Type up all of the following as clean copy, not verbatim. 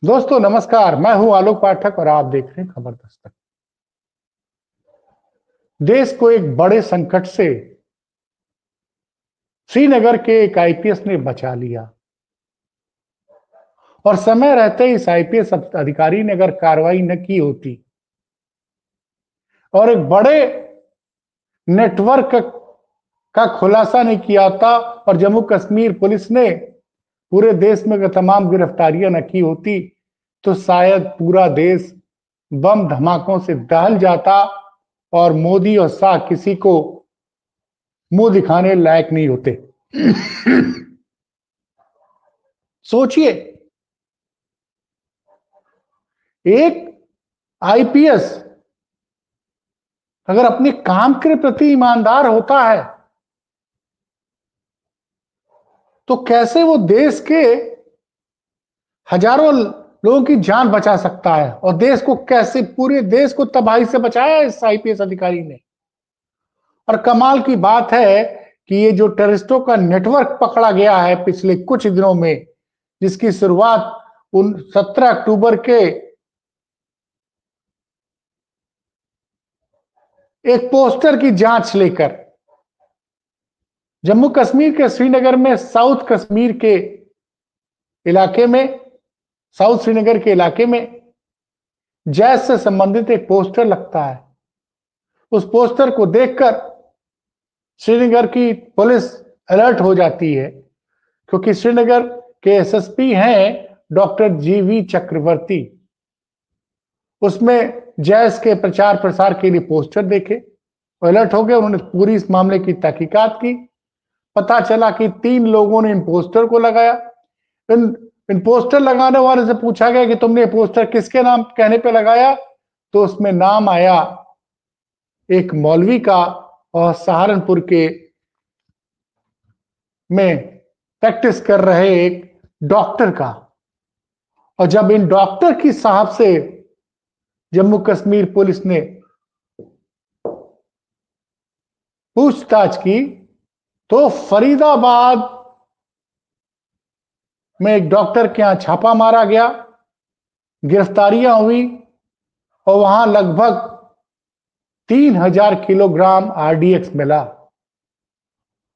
दोस्तों नमस्कार। मैं हूं आलोक पाठक और आप देख रहे हैं खबर दस्तक। देश को एक बड़े संकट से श्रीनगर के एक आईपीएस ने बचा लिया और समय रहते ही इस आईपीएस अधिकारी ने अगर कार्रवाई न की होती और एक बड़े नेटवर्क का खुलासा नहीं किया होता और जम्मू कश्मीर पुलिस ने पूरे देश में तमाम गिरफ्तारियां न की होती तो शायद पूरा देश बम धमाकों से दहल जाता और मोदी और शाह किसी को मुंह दिखाने लायक नहीं होते। सोचिए, एक आईपीएस अगर अपने काम के प्रति ईमानदार होता है तो कैसे वो देश के हजारों लोगों की जान बचा सकता है और देश को कैसे, पूरे देश को तबाही से बचाया इस आईपीएस अधिकारी ने। और कमाल की बात है कि ये जो टेररिस्टों का नेटवर्क पकड़ा गया है पिछले कुछ दिनों में, जिसकी शुरुआत उन 17 अक्टूबर के एक पोस्टर की जांच लेकर जम्मू कश्मीर के श्रीनगर में साउथ कश्मीर के इलाके में, साउथ श्रीनगर के इलाके में जैश से संबंधित एक पोस्टर लगता है। उस पोस्टर को देखकर श्रीनगर की पुलिस अलर्ट हो जाती है क्योंकि श्रीनगर के एसएसपी हैं डॉक्टर जीवी चक्रवर्ती। उसमें जैश के प्रचार प्रसार के लिए पोस्टर देखे, अलर्ट हो गए। उन्होंने पूरी इस मामले की तहकीकात की। पता चला कि 3 लोगों ने इन पोस्टर को लगाया। इन इन पोस्टर लगाने वाले से पूछा गया कि तुमने ये पोस्टर किसके नाम कहने पे लगाया, तो उसमें नाम आया एक मौलवी का और सहारनपुर के में प्रैक्टिस कर रहे एक डॉक्टर का। और जब इन डॉक्टर की साहब से जम्मू कश्मीर पुलिस ने पूछताछ की तो फरीदाबाद में एक डॉक्टर के यहां छापा मारा गया, गिरफ्तारियां हुई और वहां लगभग 3000 किलोग्राम आरडीएक्स मिला।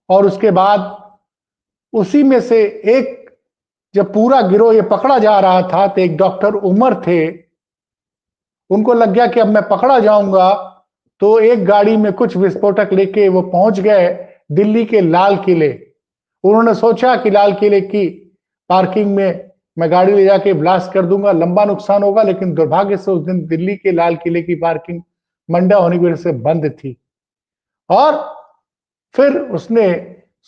और उसके बाद उसी में से एक, जब पूरा गिरोह ये पकड़ा जा रहा था तो एक डॉक्टर उमर थे, उनको लग गया कि अब मैं पकड़ा जाऊंगा, तो एक गाड़ी में कुछ विस्फोटक लेके वो पहुंच गए दिल्ली के लाल किले। उन्होंने सोचा कि लाल किले की पार्किंग में मैं गाड़ी ले जाके ब्लास्ट कर दूंगा, लंबा नुकसान होगा। लेकिन दुर्भाग्य से उस दिन दिल्ली के लाल किले की पार्किंग मंडा होने की वजह से बंद थी। और फिर उसने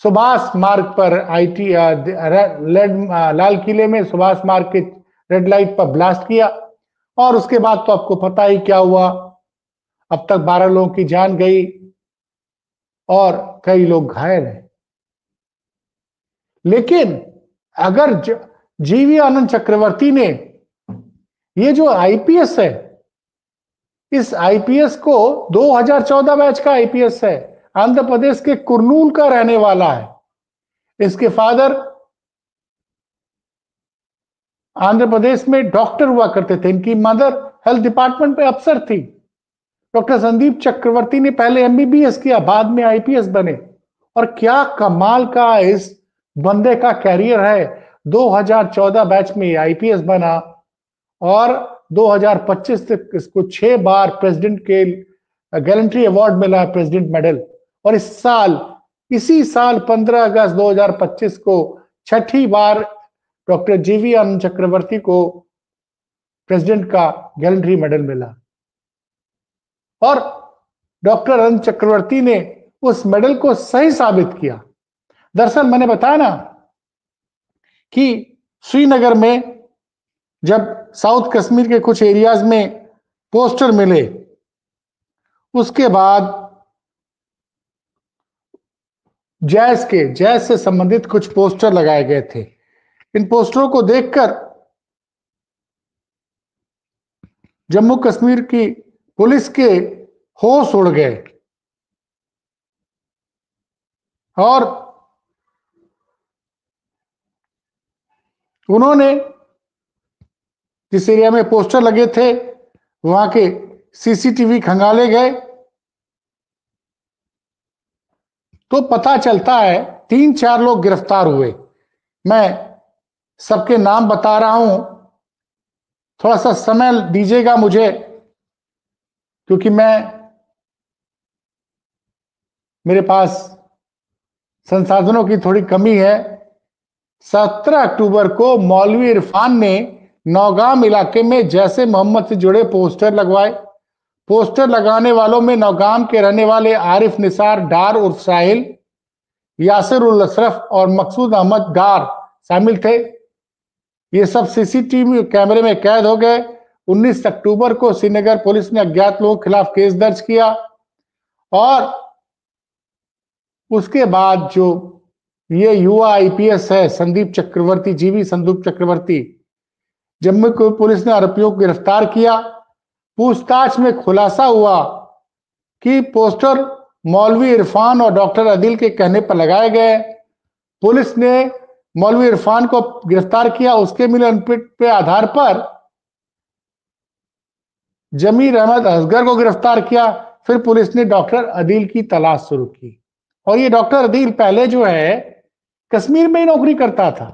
सुभाष मार्ग पर लाल किले में सुभाष मार्ग के रेड लाइट पर ब्लास्ट किया। और उसके बाद तो आपको पता ही क्या हुआ। अब तक 12 लोगों की जान गई और कई लोग घायल हैं। लेकिन अगर जीवी आनंद चक्रवर्ती ने, ये जो आईपीएस है, इस आईपीएस को 2014 बैच का आईपीएस है, आंध्र प्रदेश के कुर्नूल का रहने वाला है। इसके फादर आंध्र प्रदेश में डॉक्टर हुआ करते थे, इनकी मदर हेल्थ डिपार्टमेंट में अफसर थी। डॉक्टर संदीप चक्रवर्ती ने पहले एमबीबीएस किया, बाद में आईपीएस बने। और क्या कमाल का इस बंदे का कैरियर है। 2014 बैच में आईपीएस बना और 2025 तक इसको 6 बार प्रेसिडेंट के गैलेंट्री अवार्ड मिला, प्रेसिडेंट मेडल। और इसी साल 15 अगस्त 2025 को छठी बार डॉक्टर जीवी आनंद चक्रवर्ती को प्रेसिडेंट का गैलेंट्री मेडल मिला। और डॉक्टर आनंद चक्रवर्ती ने उस मेडल को सही साबित किया। दरअसल मैंने बताया ना कि श्रीनगर में जब साउथ कश्मीर के कुछ एरियाज में पोस्टर मिले, उसके बाद जैश से संबंधित कुछ पोस्टर लगाए गए थे। इन पोस्टरों को देखकर जम्मू कश्मीर की पुलिस के होश उड़ गए और उन्होंने जिस एरिया में पोस्टर लगे थे वहां के सीसीटीवी खंगाले गए तो पता चलता है 3-4 लोग गिरफ्तार हुए। मैं सबके नाम बता रहा हूं, थोड़ा सा समय दीजिएगा मुझे, क्योंकि मेरे पास संसाधनों की थोड़ी कमी है। 17 अक्टूबर को मौलवी इरफान ने नौगाम इलाके में जैसे मोहम्मद से जुड़े पोस्टर लगवाए। पोस्टर लगाने वालों में नौगाम के रहने वाले आरिफ निसार डार उर्फ साहिल, यासिर उल अशरफ और मकसूद अहमद डार शामिल थे। ये सब सीसीटीवी कैमरे में कैद हो गए। 19 अक्टूबर को श्रीनगर पुलिस ने अज्ञात लोगों के खिलाफ केस दर्ज किया और उसके बाद जो ये युवा आईपीएस है संदीप चक्रवर्ती, जीवी संदीप चक्रवर्ती, जम्मू पुलिस ने आरोपियों को गिरफ्तार किया। पूछताछ में खुलासा हुआ कि पोस्टर मौलवी इरफान और डॉक्टर अदिल के कहने पर लगाए गए। पुलिस ने मौलवी इरफान को गिरफ्तार किया। उसके मिले इनपुट पे आधार पर जमीर अहमद असगर को गिरफ्तार किया। फिर पुलिस ने डॉक्टर अदिल की तलाश शुरू की और ये डॉक्टर अदिल पहले जो है कश्मीर में ही नौकरी करता था,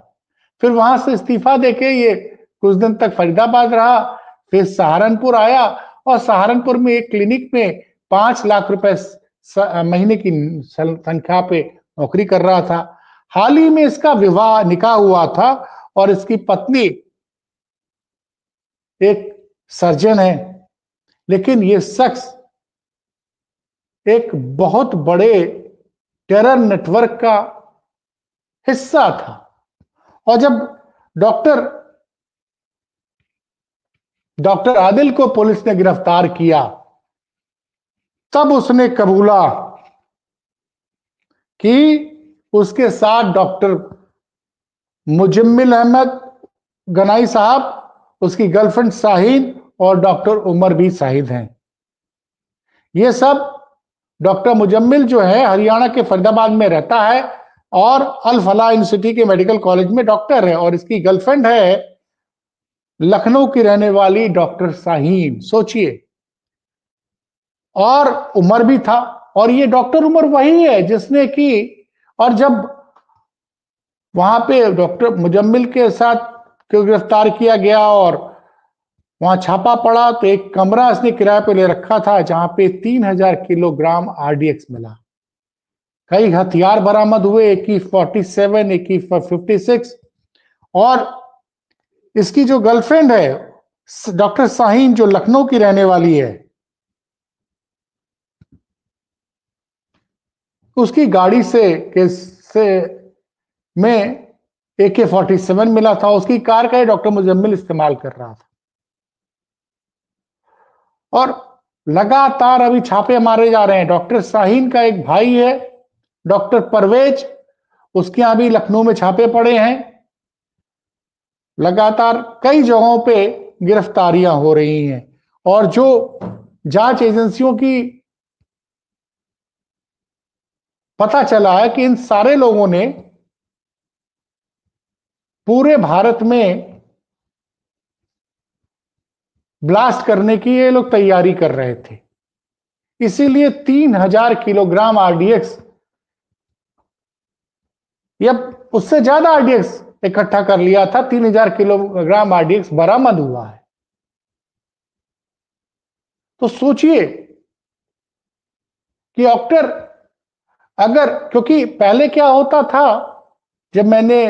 फिर वहां से इस्तीफा देके ये कुछ दिन तक फरीदाबाद रहा, फिर सहारनपुर आया और सहारनपुर में एक क्लिनिक में 5 लाख रुपए महीने की संख्या पे नौकरी कर रहा था। हाल ही में इसका निकाह हुआ था और इसकी पत्नी एक सर्जन है, लेकिन ये शख्स एक बहुत बड़े टेरर नेटवर्क का हिस्सा था। और जब डॉक्टर आदिल को पुलिस ने गिरफ्तार किया तब उसने कबूला कि उसके साथ डॉक्टर मुजम्मिल अहमद गनाई साहब, उसकी गर्लफ्रेंड शाहीन और डॉक्टर उमर भी शाहिद हैं। ये सब डॉक्टर मुजम्मिल जो है हरियाणा के फरीदाबाद में रहता है और अल फलाह यूनिवर्सिटी के मेडिकल कॉलेज में डॉक्टर है और इसकी गर्लफ्रेंड है लखनऊ की रहने वाली डॉक्टर शाहीन, सोचिए। और उमर भी था और ये डॉक्टर उमर वही है जिसने की, और जब वहां पे डॉक्टर मुजम्मिल के साथ क्यों गिरफ्तार किया गया और वहां छापा पड़ा तो एक कमरा इसने किराए पे ले रखा था जहां पे 3000 किलोग्राम आरडीएक्स मिला। कई हथियार बरामद हुए, AK-47, AK-56 और इसकी जो गर्लफ्रेंड है डॉक्टर शाहीन जो लखनऊ की रहने वाली है, उसकी गाड़ी से में AK-47 मिला था। उसकी कार का डॉक्टर मुजम्मिल इस्तेमाल कर रहा था और लगातार अभी छापे मारे जा रहे हैं। डॉक्टर शाहीन का एक भाई है डॉक्टर परवेज, उसके यहां भी लखनऊ में छापे पड़े हैं। लगातार कई जगहों पे गिरफ्तारियां हो रही हैं और जो जांच एजेंसियों की पता चला है कि इन सारे लोगों ने पूरे भारत में ब्लास्ट करने की ये लोग तैयारी कर रहे थे, इसीलिए 3000 किलोग्राम आरडीएक्स या उससे ज्यादा आरडीएक्स इकट्ठा कर लिया था। 3000 किलोग्राम आरडीएक्स बरामद हुआ है। तो सोचिए कि डॉक्टर अगर, क्योंकि पहले क्या होता था, जब मैंने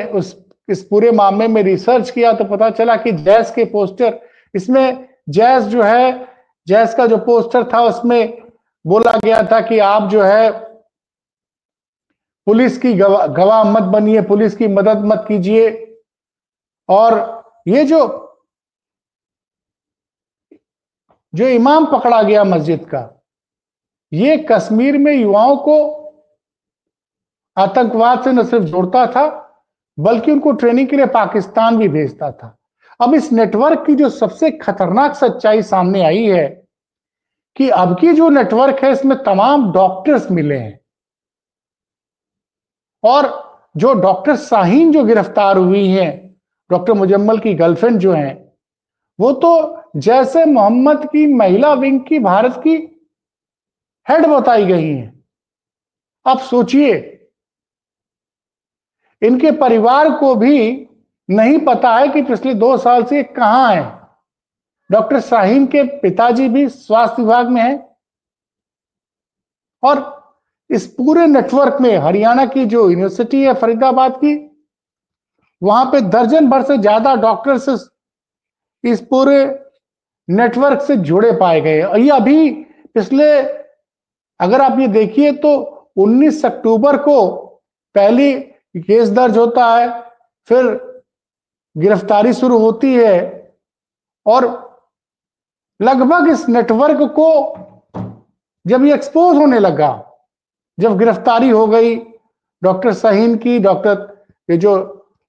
इस पूरे मामले में रिसर्च किया तो पता चला कि जैस के पोस्टर, इसमें जैस जो है, जैस का जो पोस्टर था उसमें बोला गया था कि आप जो है पुलिस की गवाह मत बनिए, पुलिस की मदद मत कीजिए। और ये जो इमाम पकड़ा गया मस्जिद का, ये कश्मीर में युवाओं को आतंकवाद से न सिर्फ जोड़ता था बल्कि उनको ट्रेनिंग के लिए पाकिस्तान भी भेजता था। अब इस नेटवर्क की जो सबसे खतरनाक सच्चाई सामने आई है कि अब की जो नेटवर्क है इसमें तमाम डॉक्टर्स मिले हैं और जो डॉक्टर शाहीन जो गिरफ्तार हुई हैं, डॉक्टर मुजम्मिल की गर्लफ्रेंड जो है, वो तो जैसे मोहम्मद की महिला विंग की भारत की हेड बताई गई हैं। अब सोचिए, इनके परिवार को भी नहीं पता है कि पिछले 2 साल से कहां है। डॉक्टर शाहीन के पिताजी भी स्वास्थ्य विभाग में हैं और इस पूरे नेटवर्क में हरियाणा की जो यूनिवर्सिटी है फरीदाबाद की, वहां पे दर्जन भर से ज्यादा डॉक्टर्स इस पूरे नेटवर्क से जुड़े पाए गए। और ये अभी पिछले, अगर आप ये देखिए तो 19 अक्टूबर को पहली केस दर्ज होता है, फिर गिरफ्तारी शुरू होती है और लगभग इस नेटवर्क को जब ये एक्सपोज होने लगा, जब गिरफ्तारी हो गई डॉक्टर शाहीन की, डॉक्टर ये जो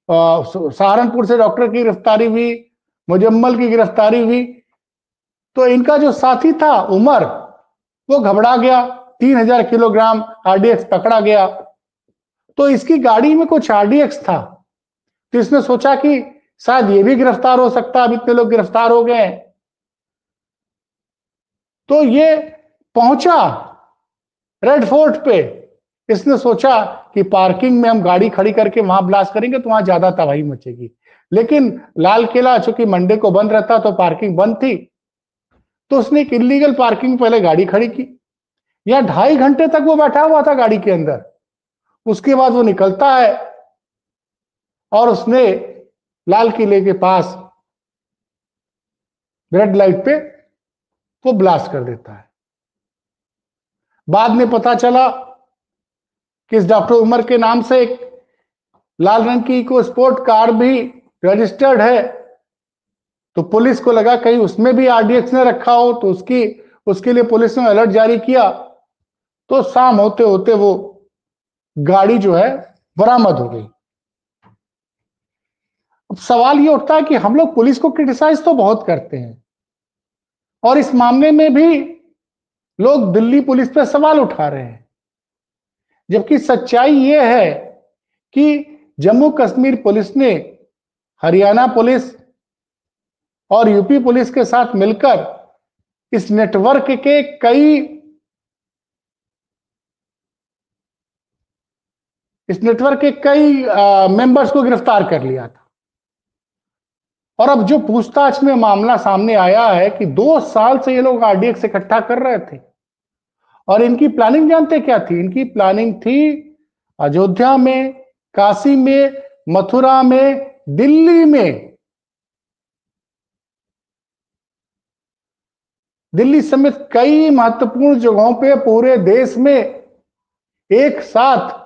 सहारनपुर से डॉक्टर की गिरफ्तारी हुई, मुजम्मल की गिरफ्तारी हुई, तो इनका जो साथी था उमर, वो घबरा गया। 3000 किलोग्राम आरडीएक्स पकड़ा गया। तो इसकी गाड़ी में कुछ आरडीएक्स था, तो इसने सोचा कि शायद ये भी गिरफ्तार हो सकता, अब इतने लोग गिरफ्तार हो गए। तो ये पहुंचा रेड फोर्ट पे। इसने सोचा कि पार्किंग में हम गाड़ी खड़ी करके वहां ब्लास्ट करेंगे तो वहां ज्यादा तबाही मचेगी, लेकिन लाल किला चूंकि मंडे को बंद रहता तो पार्किंग बंद थी, तो उसने एक इलीगल पार्किंग पहले गाड़ी खड़ी की। या 2.5 घंटे तक वो बैठा हुआ था गाड़ी के अंदर। उसके बाद वो निकलता है और उसने लाल किले के पास रेड लाइट पे वो ब्लास्ट कर देता है। बाद में पता चला कि इस डॉक्टर उमर के नाम से एक लाल रंग की इको स्पोर्ट कार भी रजिस्टर्ड है, तो पुलिस को लगा कहीं उसमें भी आरडीएक्स ने रखा हो, तो उसके लिए पुलिस ने अलर्ट जारी किया। तो शाम होते होते वो गाड़ी जो है बरामद हो गई। अब सवाल ये उठता है कि हम लोग पुलिस को क्रिटिसाइज तो बहुत करते हैं और इस मामले में भी लोग दिल्ली पुलिस पे सवाल उठा रहे हैं, जबकि सच्चाई यह है कि जम्मू कश्मीर पुलिस ने हरियाणा पुलिस और यूपी पुलिस के साथ मिलकर इस नेटवर्क के कई मेंबर्स को गिरफ्तार कर लिया था। और अब जो पूछताछ में मामला सामने आया है कि 2 साल से ये लोग आरडीएक्स इकट्ठा कर रहे थे और इनकी प्लानिंग जानते क्या थी? इनकी प्लानिंग थी अयोध्या में, काशी में, मथुरा में, दिल्ली में, दिल्ली समेत कई महत्वपूर्ण जगहों पे पूरे देश में एक साथ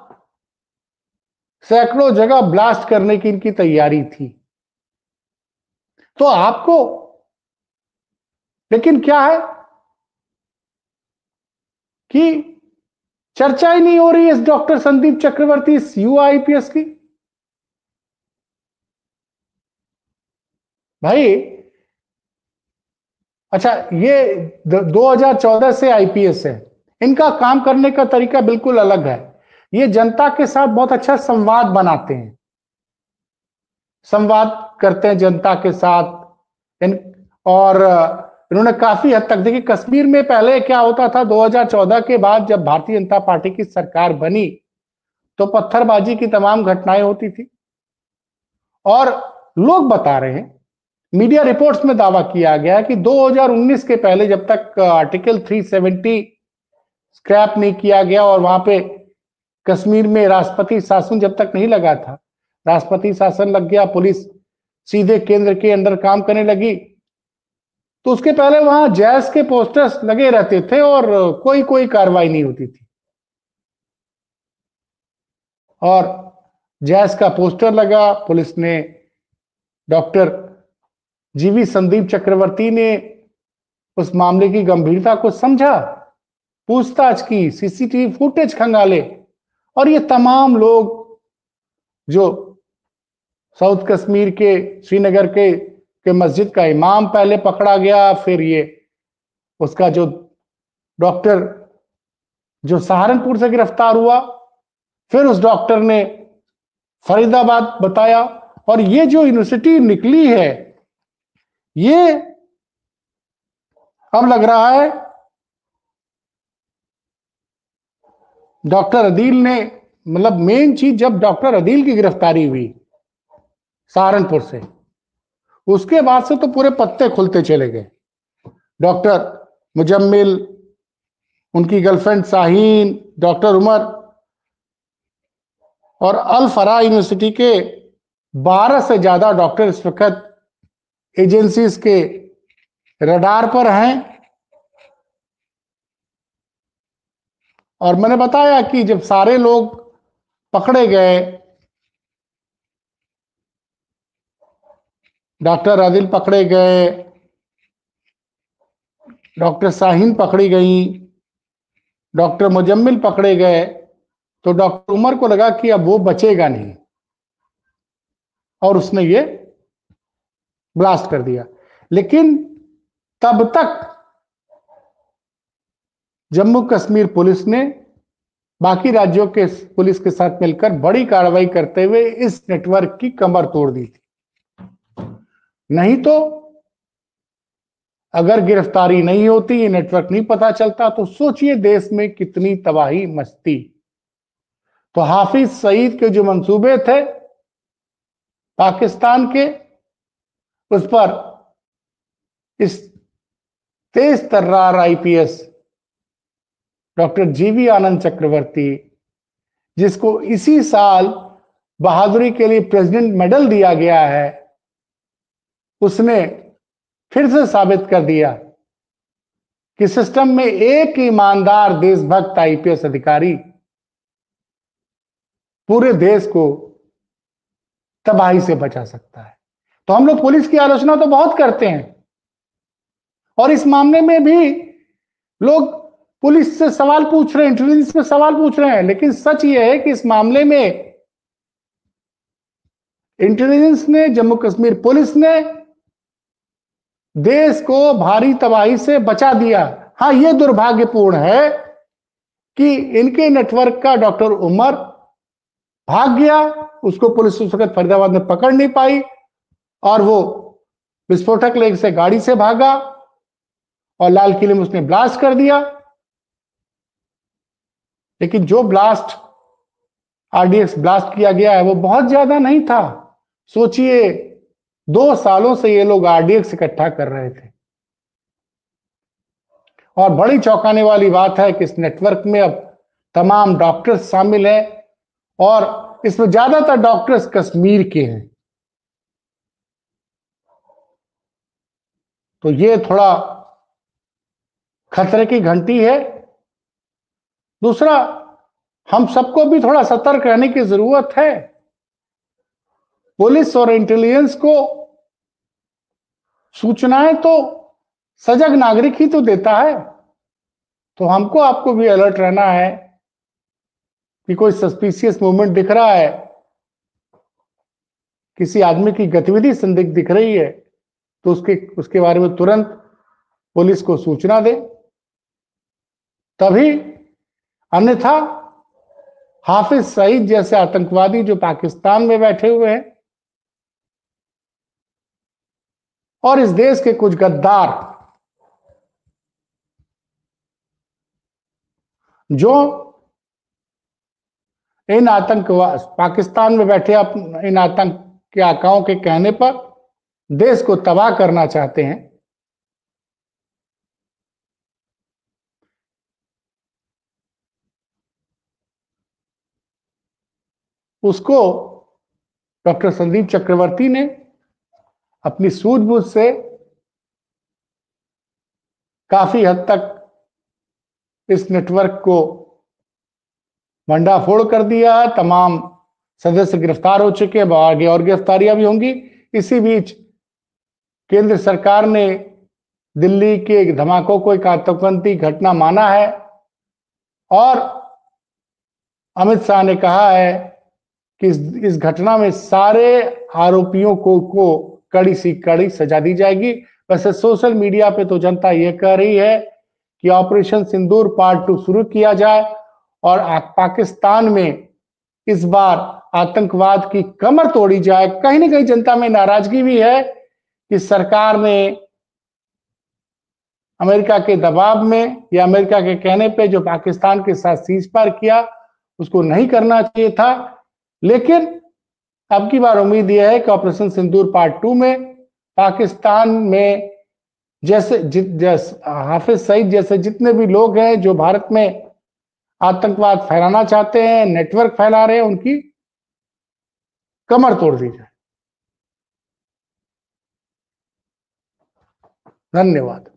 सैकड़ों जगह ब्लास्ट करने की इनकी तैयारी थी। तो आपको, लेकिन क्या है कि चर्चा ही नहीं हो रही है इस डॉक्टर संदीप चक्रवर्ती, इस युवा आईपीएस की। भाई अच्छा, ये 2014 से आईपीएस है, इनका काम करने का तरीका बिल्कुल अलग है। ये जनता के साथ बहुत अच्छा संवाद बनाते हैं, संवाद करते हैं जनता के साथ। और इन्होंने काफी हद तक, देखिए कश्मीर में पहले क्या होता था, 2014 के बाद जब भारतीय जनता पार्टी की सरकार बनी तो पत्थरबाजी की तमाम घटनाएं होती थी। और लोग बता रहे हैं, मीडिया रिपोर्ट्स में दावा किया गया कि 2019 के पहले जब तक आर्टिकल 370 स्क्रैप नहीं किया गया और वहां पे कश्मीर में राष्ट्रपति शासन जब तक नहीं लगा था, राष्ट्रपति शासन लग गया, पुलिस सीधे केंद्र के अंदर काम करने लगी, तो उसके पहले वहां जैश के पोस्टर्स लगे रहते थे और कोई कार्रवाई नहीं होती थी। और जैश का पोस्टर लगा, पुलिस ने, डॉक्टर जीवी संदीप चक्रवर्ती ने उस मामले की गंभीरता को समझा, पूछताछ की, सीसीटीवी फुटेज खंगाले, और ये तमाम लोग जो साउथ कश्मीर के श्रीनगर के मस्जिद का इमाम पहले पकड़ा गया, फिर ये उसका जो डॉक्टर जो सहारनपुर से गिरफ्तार हुआ, फिर उस डॉक्टर ने फरीदाबाद बताया, और ये जो यूनिवर्सिटी निकली है ये अब लग रहा है डॉक्टर अदील ने, मतलब मेन चीज जब डॉक्टर अदील की गिरफ्तारी हुई सहारनपुर से, उसके बाद से तो पूरे पत्ते खुलते चले गए। डॉक्टर मुजम्मिल, उनकी गर्लफ्रेंड शाहीन, डॉक्टर उमर और अल फरा यूनिवर्सिटी के 12 से ज्यादा डॉक्टर इस वक्त एजेंसीज के रडार पर हैं। और मैंने बताया कि जब सारे लोग पकड़े गए, डॉक्टर आदिल पकड़े गए, डॉक्टर शाहीन पकड़ी गई, डॉक्टर मुजम्मिल पकड़े गए, तो डॉक्टर उमर को लगा कि अब वो बचेगा नहीं और उसने ये ब्लास्ट कर दिया। लेकिन तब तक जम्मू कश्मीर पुलिस ने बाकी राज्यों के पुलिस के साथ मिलकर बड़ी कार्रवाई करते हुए इस नेटवर्क की कमर तोड़ दी थी। नहीं तो अगर गिरफ्तारी नहीं होती, ये नेटवर्क नहीं पता चलता, तो सोचिए देश में कितनी तबाही मचती। तो हाफिज सईद के जो मंसूबे थे पाकिस्तान के, उस पर इस तेज तर्रार आईपीएस डॉक्टर जीवी आनंद चक्रवर्ती, जिसको इसी साल बहादुरी के लिए प्रेसिडेंट मेडल दिया गया है, उसने फिर से साबित कर दिया कि सिस्टम में एक ईमानदार देशभक्त आईपीएस अधिकारी पूरे देश को तबाही से बचा सकता है। तो हम लोग पुलिस की आलोचना तो बहुत करते हैं और इस मामले में भी लोग पुलिस से सवाल पूछ रहे हैं, इंटेलिजेंस में सवाल पूछ रहे हैं, लेकिन सच यह है कि इस मामले में इंटेलिजेंस ने, जम्मू कश्मीर पुलिस ने देश को भारी तबाही से बचा दिया। हां, यह दुर्भाग्यपूर्ण है कि इनके नेटवर्क का डॉक्टर उमर भाग गया, उसको पुलिस उस वक्त फरीदाबाद में पकड़ नहीं पाई और वो विस्फोटक लेकर से गाड़ी से भागा और लाल किले में उसने ब्लास्ट कर दिया। लेकिन जो ब्लास्ट आरडीएक्स ब्लास्ट किया गया है वो बहुत ज्यादा नहीं था। सोचिए 2 सालों से ये लोग आरडीएक्स इकट्ठा कर रहे थे और बड़ी चौंकाने वाली बात है कि इस नेटवर्क में अब तमाम डॉक्टर्स शामिल हैं और इसमें ज्यादातर डॉक्टर्स कश्मीर के हैं। तो ये थोड़ा खतरे की घंटी है। दूसरा, हम सबको भी थोड़ा सतर्क रहने की जरूरत है। पुलिस और इंटेलिजेंस को सूचनाएं तो सजग नागरिक ही तो देता है, तो हमको आपको भी अलर्ट रहना है कि कोई सस्पिशियस मूवमेंट दिख रहा है, किसी आदमी की गतिविधि संदिग्ध दिख रही है, तो उसके बारे में तुरंत पुलिस को सूचना दे। तभी, अन्यथा हाफिज सईद जैसे आतंकवादी जो पाकिस्तान में बैठे हुए हैं और इस देश के कुछ गद्दार जो इन आतंकवाद पाकिस्तान में बैठे इन आतंकियों के कहने पर देश को तबाह करना चाहते हैं, उसको डॉक्टर संदीप चक्रवर्ती ने अपनी सूझबूझ से काफी हद तक इस नेटवर्क को भंडाफोड़ कर दिया है। तमाम सदस्य गिरफ्तार हो चुके हैं, आगे और गिरफ्तारियां भी होंगी। इसी बीच केंद्र सरकार ने दिल्ली के धमाकों को एक आतंकवादी घटना माना है और अमित शाह ने कहा है कि इस घटना में सारे आरोपियों को कड़ी से कड़ी सजा दी जाएगी। वैसे सोशल मीडिया पे तो जनता यह कह रही है कि ऑपरेशन सिंदूर पार्ट 2 शुरू किया जाए और पाकिस्तान में इस बार आतंकवाद की कमर तोड़ी जाए। कहीं ना कहीं जनता में नाराजगी भी है कि सरकार ने अमेरिका के दबाव में या अमेरिका के कहने पे जो पाकिस्तान के साथ सीज फायर किया उसको नहीं करना चाहिए था। लेकिन अब की बार उम्मीद यह है कि ऑपरेशन सिंदूर पार्ट 2 में पाकिस्तान में हाफिज सईद जैसे जितने भी लोग हैं जो भारत में आतंकवाद फैलाना चाहते हैं, नेटवर्क फैला रहे हैं, उनकी कमर तोड़ दी जाए। धन्यवाद।